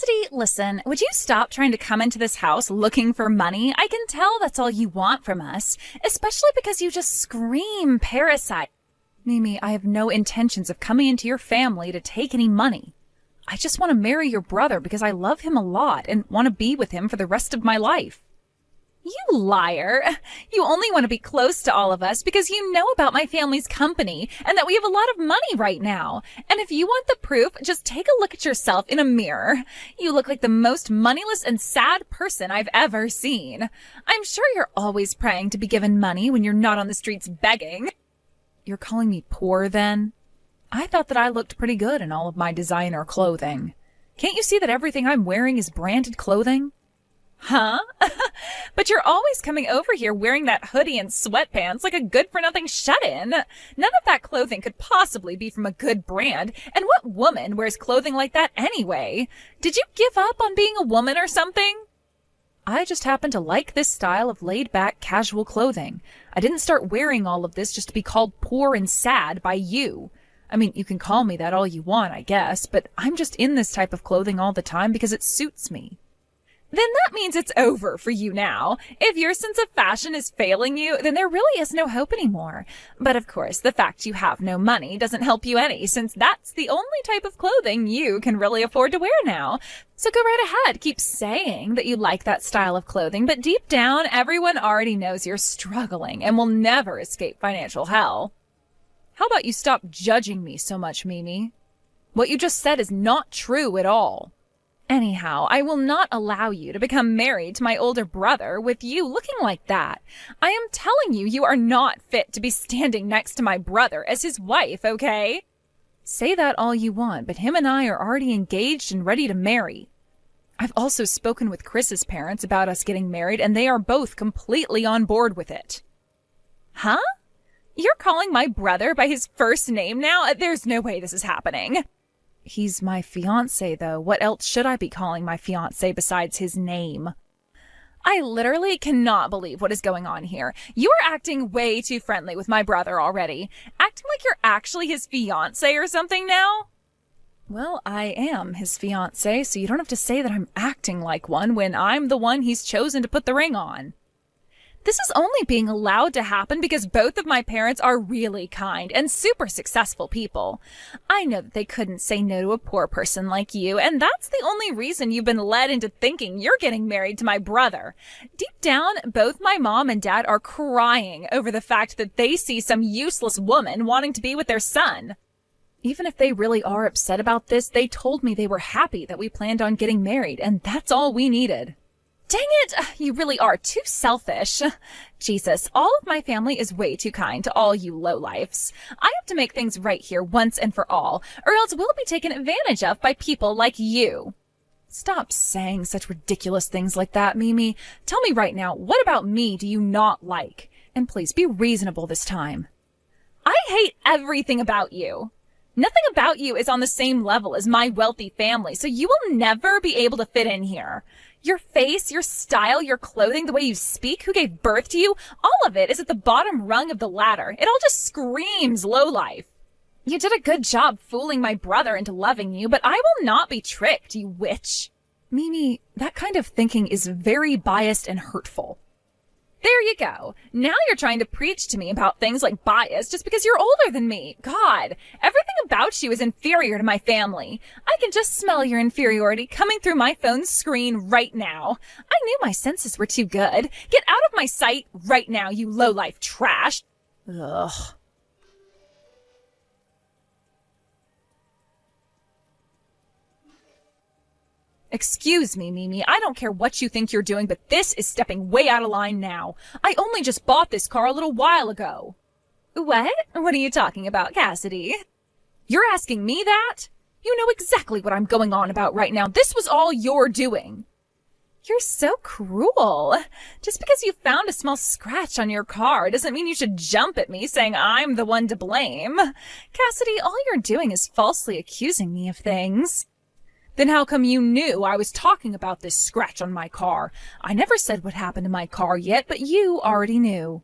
Cassidy, listen, would you stop trying to come into this house looking for money? I can tell that's all you want from us, especially because you just scream parasite. Mimi, I have no intentions of coming into your family to take any money. I just want to marry your brother because I love him a lot and want to be with him for the rest of my life. You liar. You only want to be close to all of us because you know about my family's company and that we have a lot of money right now. And if you want the proof, just take a look at yourself in a mirror. You look like the most moneyless and sad person I've ever seen. I'm sure you're always praying to be given money when you're not on the streets begging. You're calling me poor then? I thought that I looked pretty good in all of my designer clothing. Can't you see that everything I'm wearing is branded clothing? Huh? But you're always coming over here wearing that hoodie and sweatpants like a good-for-nothing shut-in. None of that clothing could possibly be from a good brand. And what woman wears clothing like that anyway? Did you give up on being a woman or something? I just happen to like this style of laid-back, casual clothing. I didn't start wearing all of this just to be called poor and sad by you. I mean, you can call me that all you want, I guess, but I'm just in this type of clothing all the time because it suits me. Then that means it's over for you now. If your sense of fashion is failing you, then there really is no hope anymore. But of course, the fact you have no money doesn't help you any, since that's the only type of clothing you can really afford to wear now. So go right ahead, keep saying that you like that style of clothing, but deep down, everyone already knows you're struggling and will never escape financial hell. How about you stop judging me so much, Mimi? What you just said is not true at all. Anyhow, I will not allow you to become married to my older brother with you looking like that. I am telling you, you are not fit to be standing next to my brother as his wife, okay? Say that all you want, but him and I are already engaged and ready to marry. I've also spoken with Chris's parents about us getting married, and they are both completely on board with it. Huh? You're calling my brother by his first name now? There's no way this is happening. He's my fiancé, though. What else should I be calling my fiancé besides his name? I literally cannot believe what is going on here. You are acting way too friendly with my brother already. Acting like you're actually his fiancé or something now? Well, I am his fiancé, so you don't have to say that I'm acting like one when I'm the one he's chosen to put the ring on. This is only being allowed to happen because both of my parents are really kind and super successful people. I know that they couldn't say no to a poor person like you, and that's the only reason you've been led into thinking you're getting married to my brother. Deep down, both my mom and dad are crying over the fact that they see some useless woman wanting to be with their son. Even if they really are upset about this, they told me they were happy that we planned on getting married, and that's all we needed. Dang it! You really are too selfish. Jesus, all of my family is way too kind to all you lowlifes. I have to make things right here once and for all, or else we'll be taken advantage of by people like you. Stop saying such ridiculous things like that, Mimi. Tell me right now, what about me do you not like? And please be reasonable this time. I hate everything about you. Nothing about you is on the same level as my wealthy family, so you will never be able to fit in here. Your face, your style, your clothing, the way you speak, who gave birth to you, all of it is at the bottom rung of the ladder. It all just screams lowlife. You did a good job fooling my brother into loving you, but I will not be tricked, you witch. Mimi, that kind of thinking is very biased and hurtful. There you go. Now you're trying to preach to me about things like bias just because you're older than me. God, everything about you is inferior to my family. I can just smell your inferiority coming through my phone's screen right now. I knew my senses were too good. Get out of my sight right now, you lowlife trash. Ugh. Excuse me, Mimi. I don't care what you think you're doing, but this is stepping way out of line now. I only just bought this car a little while ago. What? What are you talking about, Cassidy? You're asking me that? You know exactly what I'm going on about right now. This was all your doing. You're so cruel. Just because you found a small scratch on your car doesn't mean you should jump at me saying I'm the one to blame. Cassidy, all you're doing is falsely accusing me of things. Then how come you knew I was talking about this scratch on my car? I never said what happened to my car yet, but you already knew.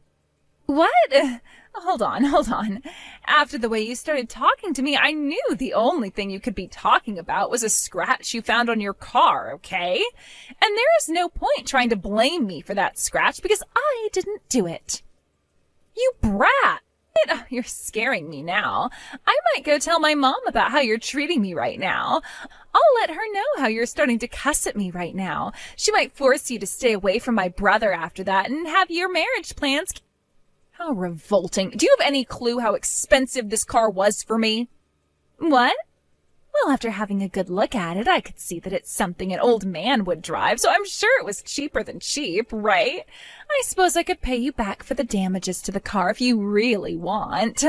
What? Hold on. After the way you started talking to me, I knew the only thing you could be talking about was a scratch you found on your car, okay? And there is no point trying to blame me for that scratch because I didn't do it. You brat! You're scaring me now. I might go tell my mom about how you're treating me right now. I'll let her know how you're starting to cuss at me right now. She might force you to stay away from my brother after that and have your marriage plans. How revolting. Do you have any clue how expensive this car was for me? What? Well, after having a good look at it, I could see that it's something an old man would drive, so I'm sure it was cheaper than cheap, right? I suppose I could pay you back for the damages to the car if you really want.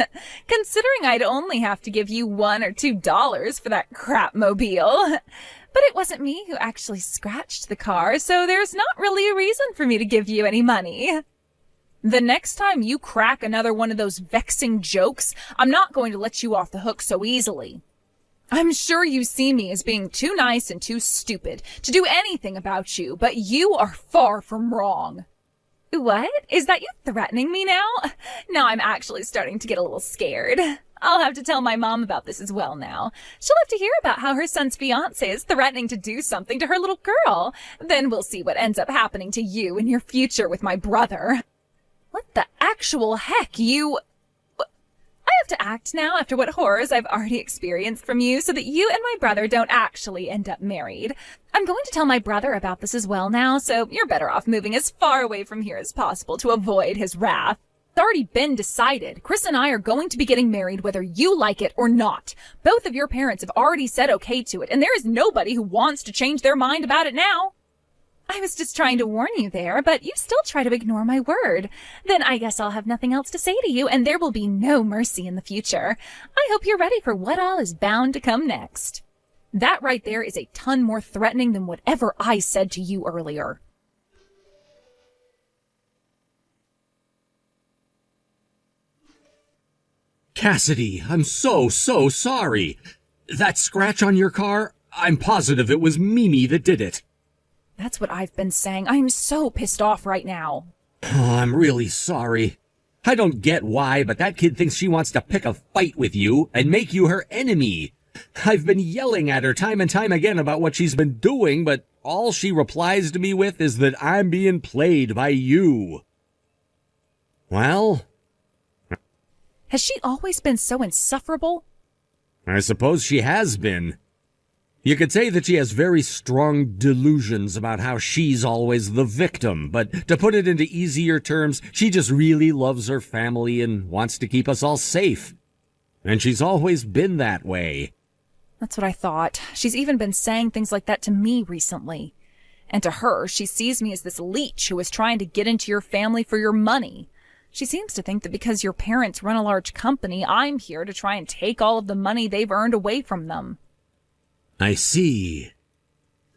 Considering I'd only have to give you $1 or $2 for that crap mobile. But it wasn't me who actually scratched the car, so there's not really a reason for me to give you any money. The next time you crack another one of those vexing jokes, I'm not going to let you off the hook so easily. I'm sure you see me as being too nice and too stupid to do anything about you, but you are far from wrong. What? Is that you threatening me now? Now I'm actually starting to get a little scared. I'll have to tell my mom about this as well now. She'll have to hear about how her son's fiancé is threatening to do something to her little girl. Then we'll see what ends up happening to you in your future with my brother. What the actual heck, you... I have to act now after what horrors I've already experienced from you so that you and my brother don't actually end up married. I'm going to tell my brother about this as well now, so you're better off moving as far away from here as possible to avoid his wrath. It's already been decided. Chris and I are going to be getting married whether you like it or not. Both of your parents have already said okay to it, and there is nobody who wants to change their mind about it now. I was just trying to warn you there, but you still try to ignore my word. Then I guess I'll have nothing else to say to you, and there will be no mercy in the future. I hope you're ready for what all is bound to come next. That right there is a ton more threatening than whatever I said to you earlier. Cassidy, I'm so sorry. That scratch on your car, I'm positive it was Mimi that did it. That's what I've been saying. I'm so pissed off right now. Oh, I'm really sorry. I don't get why, but that kid thinks she wants to pick a fight with you and make you her enemy. I've been yelling at her time and time again about what she's been doing, but all she replies to me with is that I'm being played by you. Well, Has she always been so insufferable? I suppose she has been. You could say that she has very strong delusions about how she's always the victim, but to put it into easier terms, she just really loves her family and wants to keep us all safe. And she's always been that way. That's what I thought. She's even been saying things like that to me recently. And to her, she sees me as this leech who is trying to get into your family for your money. She seems to think that because your parents run a large company, I'm here to try and take all of the money they've earned away from them. I see.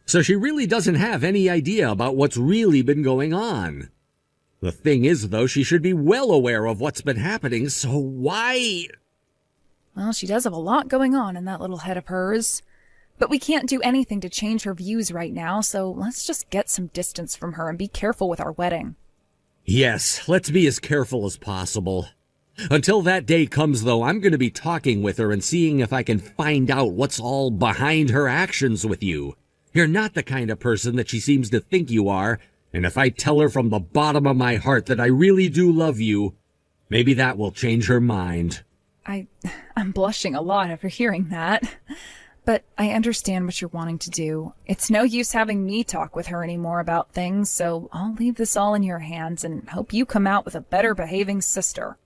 So she really doesn't have any idea about what's really been going on. The thing is, though, she should be well aware of what's been happening, so why... Well, she does have a lot going on in that little head of hers. But we can't do anything to change her views right now, so let's just get some distance from her and be careful with our wedding. Yes, let's be as careful as possible. Until that day comes, though, I'm going to be talking with her and seeing if I can find out what's all behind her actions with you. You're not the kind of person that she seems to think you are, and if I tell her from the bottom of my heart that I really do love you, maybe that will change her mind. I'm blushing a lot after hearing that. But I understand what you're wanting to do. It's no use having me talk with her anymore about things, so I'll leave this all in your hands and hope you come out with a better behaving sister.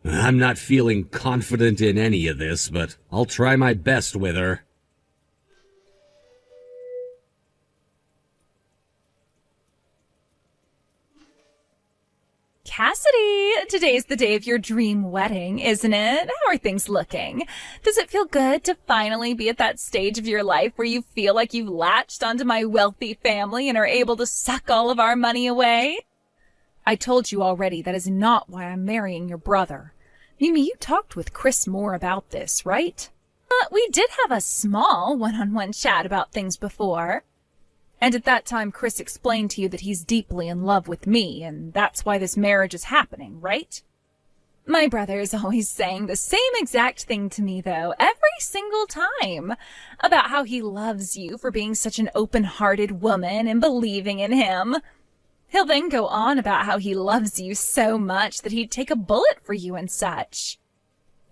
I'm not feeling confident in any of this, but I'll try my best with her. Cassidy, today's the day of your dream wedding, isn't it? How are things looking? Does it feel good to finally be at that stage of your life where you feel like you've latched onto my wealthy family and are able to suck all of our money away? I told you already that is not why I'm marrying your brother. Mimi, you talked with Chris Moore about this, right? We did have a small one-on-one chat about things before. And at that time, Chris explained to you that he's deeply in love with me, and that's why this marriage is happening, right? My brother is always saying the same exact thing to me, though, every single time, about how he loves you for being such an open-hearted woman and believing in him. He'll then go on about how he loves you so much that he'd take a bullet for you and such.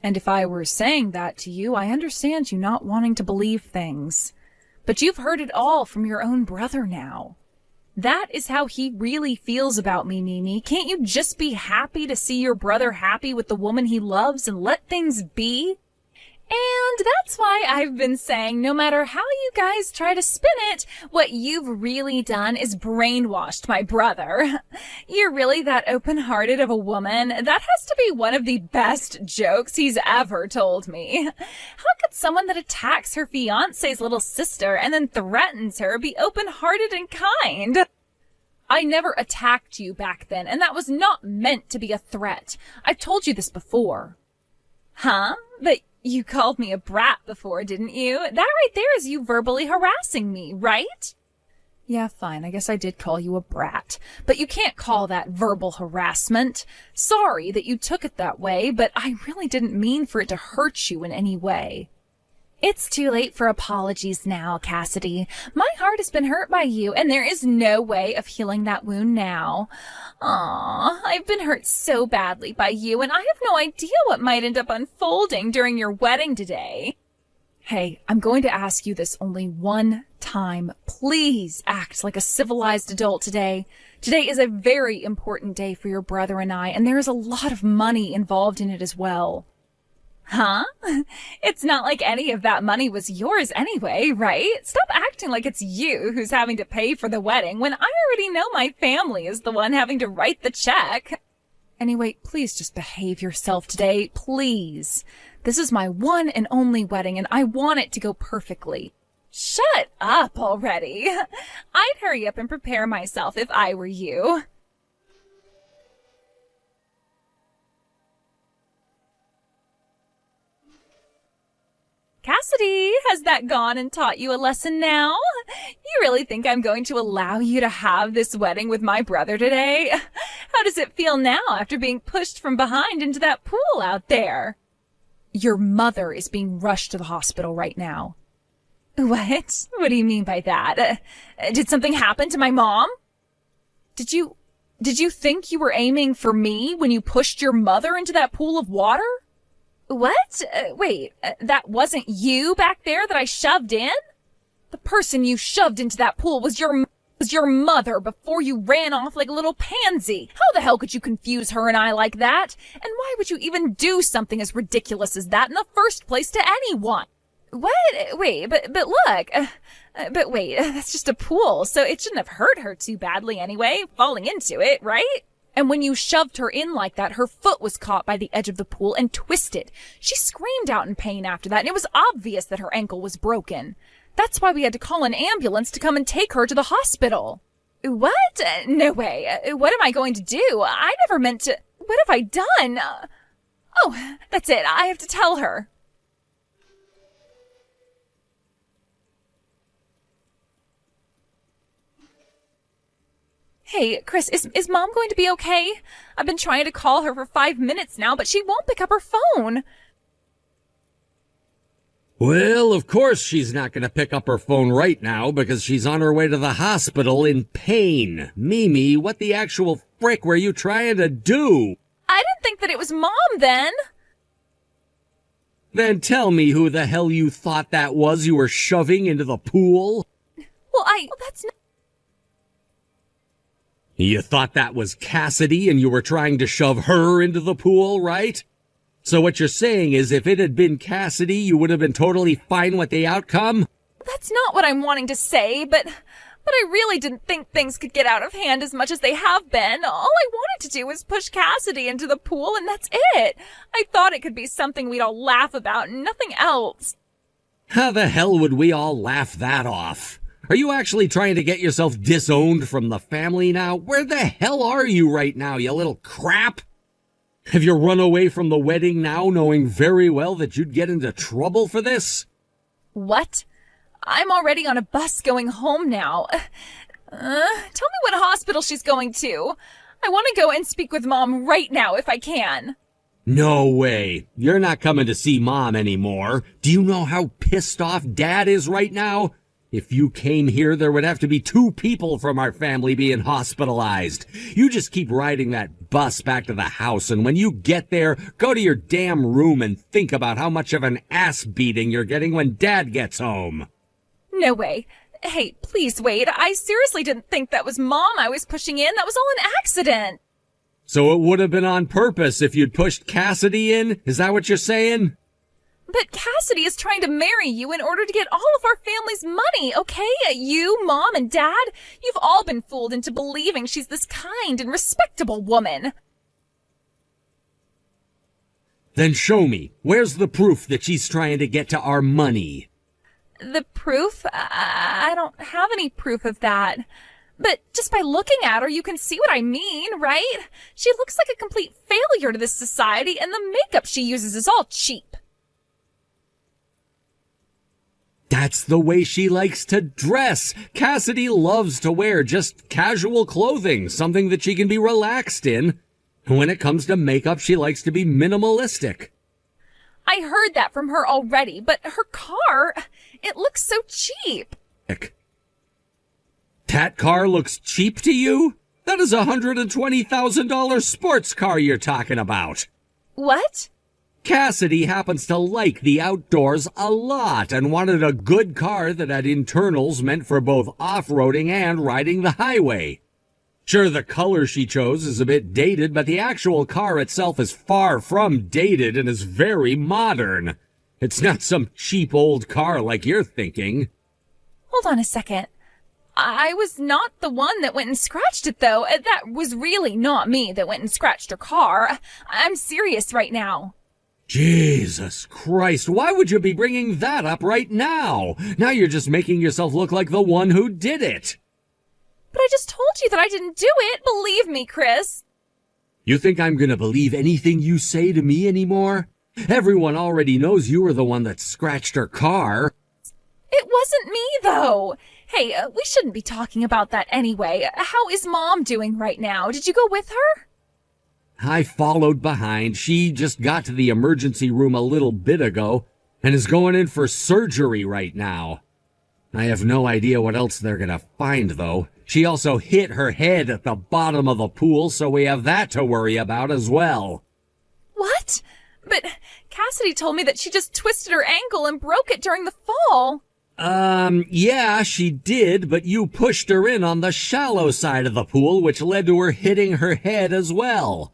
And if I were saying that to you, I understand you not wanting to believe things. But you've heard it all from your own brother now. That is how he really feels about me, Mimi. Can't you just be happy to see your brother happy with the woman he loves and let things be? And that's why I've been saying no matter how you guys try to spin it, what you've really done is brainwashed my brother. You're really that open-hearted of a woman. That has to be one of the best jokes he's ever told me. How could someone that attacks her fiancé's little sister and then threatens her be open-hearted and kind? I never attacked you back then, and that was not meant to be a threat. I've told you this before. Huh? But you called me a brat before, didn't you? That right there is you verbally harassing me, right? Yeah, fine. I guess I did call you a brat. But you can't call that verbal harassment. Sorry that you took it that way, but I really didn't mean for it to hurt you in any way. It's too late for apologies now, Cassidy. My heart has been hurt by you, and there is no way of healing that wound now. I've been hurt so badly by you, and I have no idea what might end up unfolding during your wedding today. Hey, I'm going to ask you this only one time. Please act like a civilized adult today. Today is a very important day for your brother and I, and there is a lot of money involved in it as well. Huh? It's not like any of that money was yours anyway, right? Stop acting like it's you who's having to pay for the wedding when I already know my family is the one having to write the check. Anyway, please just behave yourself today, please. This is my one and only wedding, and I want it to go perfectly. Shut up already. I'd hurry up and prepare myself if I were you. Cassidy, has that gone and taught you a lesson now? You really think I'm going to allow you to have this wedding with my brother today? How does it feel now after being pushed from behind into that pool out there? Your mother is being rushed to the hospital right now. What? What do you mean by that? Did something happen to my mom? Did you think you were aiming for me when you pushed your mother into that pool of water? What? Wait, that wasn't you back there that I shoved in? The person you shoved into that pool was your mother before you ran off like a little pansy. How the hell could you confuse her and I like that? And why would you even do something as ridiculous as that in the first place to anyone? What? Wait, but look. But wait, that's just a pool, so it shouldn't have hurt her too badly anyway, falling into it, right? And when you shoved her in like that, her foot was caught by the edge of the pool and twisted. She screamed out in pain after that, and it was obvious that her ankle was broken. That's why we had to call an ambulance to come and take her to the hospital. What? No way. What am I going to do? I never meant to... What have I done? Oh, that's it. I have to tell her. Hey, Chris, is Mom going to be okay? I've been trying to call her for 5 minutes now, but she won't pick up her phone. Well, of course she's not going to pick up her phone right now because she's on her way to the hospital in pain. Mimi, what the actual frick were you trying to do? I didn't think that it was Mom then. Then tell me who the hell you thought that was you were shoving into the pool? Well, that's not... You thought that was Cassidy and you were trying to shove her into the pool, right? So what you're saying is if it had been Cassidy, you would have been totally fine with the outcome? That's not what I'm wanting to say, but I really didn't think things could get out of hand as much as they have been. All I wanted to do was push Cassidy into the pool, and that's it. I thought it could be something we'd all laugh about and nothing else. How the hell would we all laugh that off? Are you actually trying to get yourself disowned from the family now? Where the hell are you right now, you little crap? Have you run away from the wedding now, knowing very well that you'd get into trouble for this? What? I'm already on a bus going home now. Tell me what hospital she's going to. I want to go and speak with Mom right now if I can. No way. You're not coming to see Mom anymore. Do you know how pissed off Dad is right now? If you came here, there would have to be 2 people from our family being hospitalized. You just keep riding that bus back to the house, and when you get there, go to your damn room and think about how much of an ass beating you're getting when Dad gets home. No way. Hey, please, Wade. I seriously didn't think that was Mom I was pushing in. That was all an accident. So it would have been on purpose if you'd pushed Cassidy in? Is that what you're saying? But Cassidy is trying to marry you in order to get all of our family's money, okay? You, Mom, and Dad, you've all been fooled into believing she's this kind and respectable woman. Then show me. Where's the proof that she's trying to get to our money? The proof? I don't have any proof of that. But just by looking at her, you can see what I mean, right? She looks like a complete failure to this society, and the makeup she uses is all cheap. That's the way she likes to dress. Cassidy loves to wear just casual clothing, something that she can be relaxed in. When it comes to makeup, she likes to be minimalistic. I heard that from her already, but her car, it looks so cheap. That car looks cheap to you? That is a $120,000 sports car you're talking about. What? Cassidy happens to like the outdoors a lot and wanted a good car that had internals meant for both off-roading and riding the highway. Sure, the color she chose is a bit dated, but the actual car itself is far from dated and is very modern. It's not some cheap old car like you're thinking. Hold on a second. I was not the one that went and scratched it, though. That was really not me that went and scratched her car. I'm serious right now. Jesus Christ, why would you be bringing that up right now? Now you're just making yourself look like the one who did it. But I just told you that I didn't do it. Believe me, Chris. You think I'm gonna believe anything you say to me anymore? Everyone already knows you were the one that scratched her car. It wasn't me, though. Hey, we shouldn't be talking about that anyway. How is Mom doing right now? Did you go with her? I followed behind. She just got to the emergency room a little bit ago and is going in for surgery right now. I have no idea what else they're gonna find, though. She also hit her head at the bottom of the pool, so we have that to worry about as well. What? But Cassidy told me that she just twisted her ankle and broke it during the fall. Yeah, she did, but you pushed her in on the shallow side of the pool, which led to her hitting her head as well.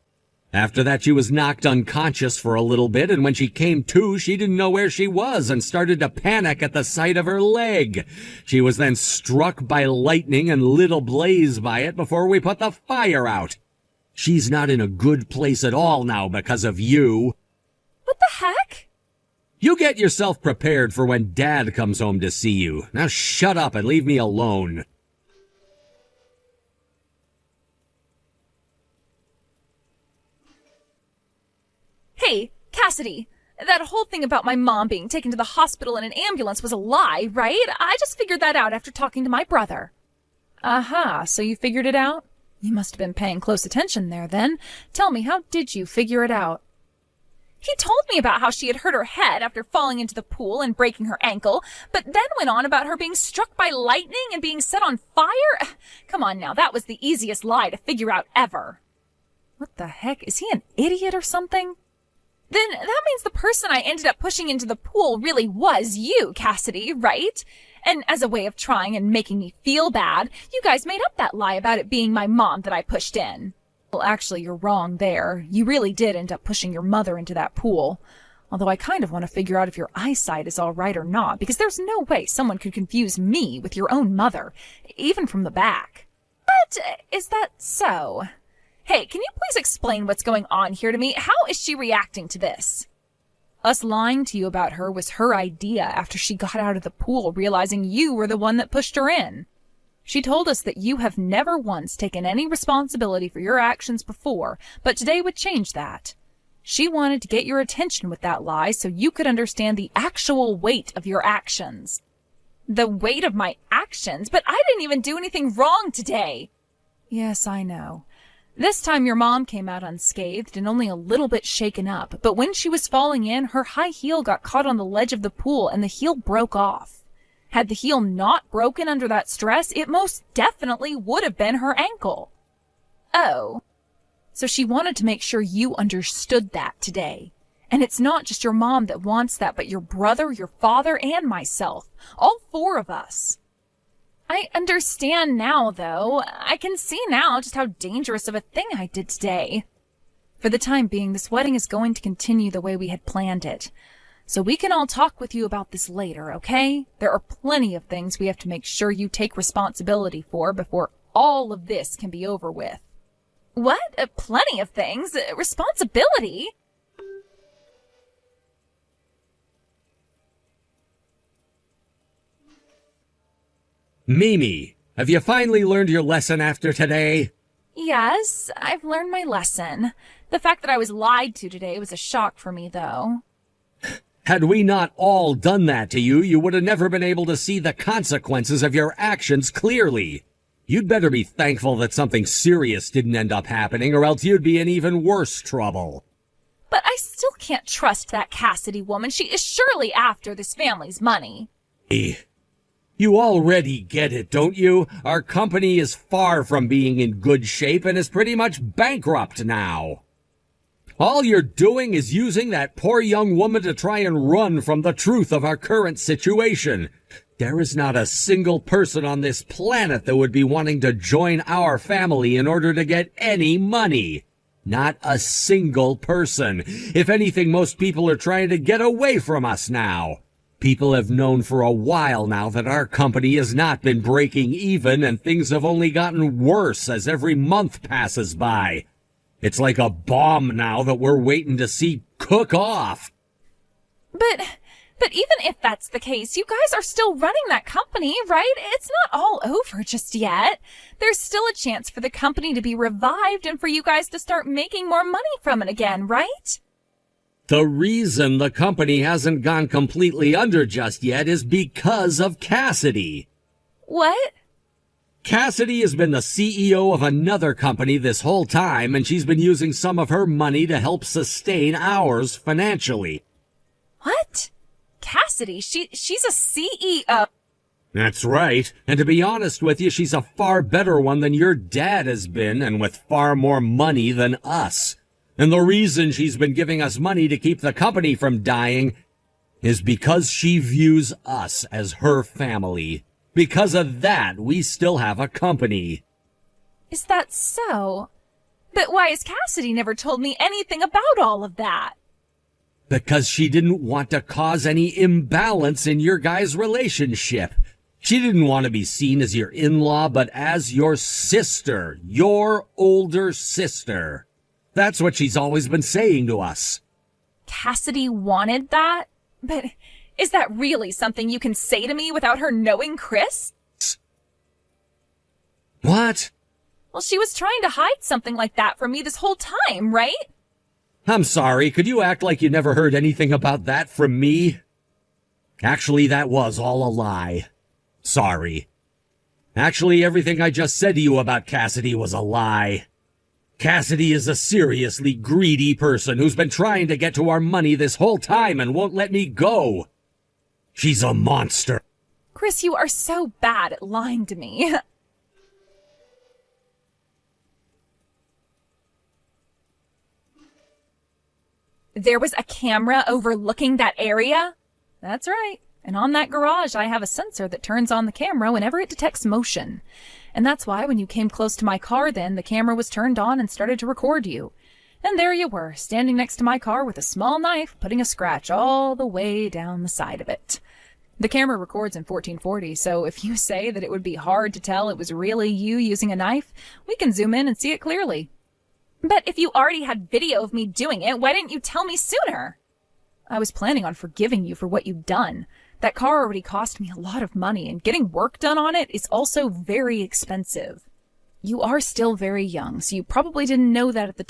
After that, she was knocked unconscious for a little bit, and when she came to, she didn't know where she was and started to panic at the sight of her leg. She was then struck by lightning and lit ablaze by it before we put the fire out. She's not in a good place at all now because of you. What the heck? You get yourself prepared for when Dad comes home to see you. Now shut up and leave me alone. Hey, Cassidy, that whole thing about my mom being taken to the hospital in an ambulance was a lie, right? I just figured that out after talking to my brother. Aha, so you figured it out? You must have been paying close attention there then. Tell me, how did you figure it out? He told me about how she had hurt her head after falling into the pool and breaking her ankle, but then went on about her being struck by lightning and being set on fire. Come on now, that was the easiest lie to figure out ever. What the heck? Is he an idiot or something? Then that means the person I ended up pushing into the pool really was you, Cassidy, right? And as a way of trying and making me feel bad, you guys made up that lie about it being my mom that I pushed in. Well, actually, you're wrong there. You really did end up pushing your mother into that pool. Although I kind of want to figure out if your eyesight is all right or not, because there's no way someone could confuse me with your own mother, even from the back. But is that so? Hey, can you please explain what's going on here to me? How is she reacting to this? Us lying to you about her was her idea after she got out of the pool, realizing you were the one that pushed her in. She told us that you have never once taken any responsibility for your actions before, but today would change that. She wanted to get your attention with that lie so you could understand the actual weight of your actions. The weight of my actions? But I didn't even do anything wrong today. Yes, I know. This time your mom came out unscathed and only a little bit shaken up, but when she was falling in, her high heel got caught on the ledge of the pool and the heel broke off. Had the heel not broken under that stress, it most definitely would have been her ankle. Oh. So she wanted to make sure you understood that today. And it's not just your mom that wants that, but your brother, your father, and myself. All four of us. I understand now, though. I can see now just how dangerous of a thing I did today. For the time being, this wedding is going to continue the way we had planned it. So we can all talk with you about this later, okay? There are plenty of things we have to make sure you take responsibility for before all of this can be over with. What? Plenty of things? Responsibility? Mimi, have you finally learned your lesson after today? Yes, I've learned my lesson. The fact that I was lied to today was a shock for me, though. Had we not all done that to you, you would have never been able to see the consequences of your actions clearly. You'd better be thankful that something serious didn't end up happening, or else you'd be in even worse trouble. But I still can't trust that Cassidy woman. She is surely after this family's money. You already get it, don't you? Our company is far from being in good shape and is pretty much bankrupt now. All you're doing is using that poor young woman to try and run from the truth of our current situation. There is not a single person on this planet that would be wanting to join our family in order to get any money. Not a single person. If anything, most people are trying to get away from us now. People have known for a while now that our company has not been breaking even, and things have only gotten worse as every month passes by. It's like a bomb now that we're waiting to see cook off. But even if that's the case, you guys are still running that company, right? It's not all over just yet. There's still a chance for the company to be revived and for you guys to start making more money from it again, right? The reason the company hasn't gone completely under just yet is because of Cassidy. What? Cassidy has been the CEO of another company this whole time, and she's been using some of her money to help sustain ours financially. What? Cassidy? She's a CEO. That's right. And to be honest with you, she's a far better one than your dad has been, and with far more money than us. And the reason she's been giving us money to keep the company from dying is because she views us as her family. Because of that, we still have a company. Is that so? But why has Cassidy never told me anything about all of that? Because she didn't want to cause any imbalance in your guys' relationship. She didn't want to be seen as your in-law, but as your sister, your older sister. That's what she's always been saying to us. Cassidy wanted that? But is that really something you can say to me without her knowing, Chris? What? Well, she was trying to hide something like that from me this whole time, right? I'm sorry, could you act like you never heard anything about that from me? Actually, that was all a lie. Sorry. Actually, everything I just said to you about Cassidy was a lie. Cassidy is a seriously greedy person who's been trying to get to our money this whole time and won't let me go. She's a monster. Chris, you are so bad at lying to me. There was a camera overlooking that area? That's right. And on that garage, I have a sensor that turns on the camera whenever it detects motion. And that's why when you came close to my car then, the camera was turned on and started to record you. And there you were, standing next to my car with a small knife, putting a scratch all the way down the side of it. The camera records in 1440, so if you say that it would be hard to tell it was really you using a knife, we can zoom in and see it clearly. But if you already had video of me doing it, why didn't you tell me sooner? I was planning on forgiving you for what you'd done. That car already cost me a lot of money, and getting work done on it is also very expensive. You are still very young, so you probably didn't know that at the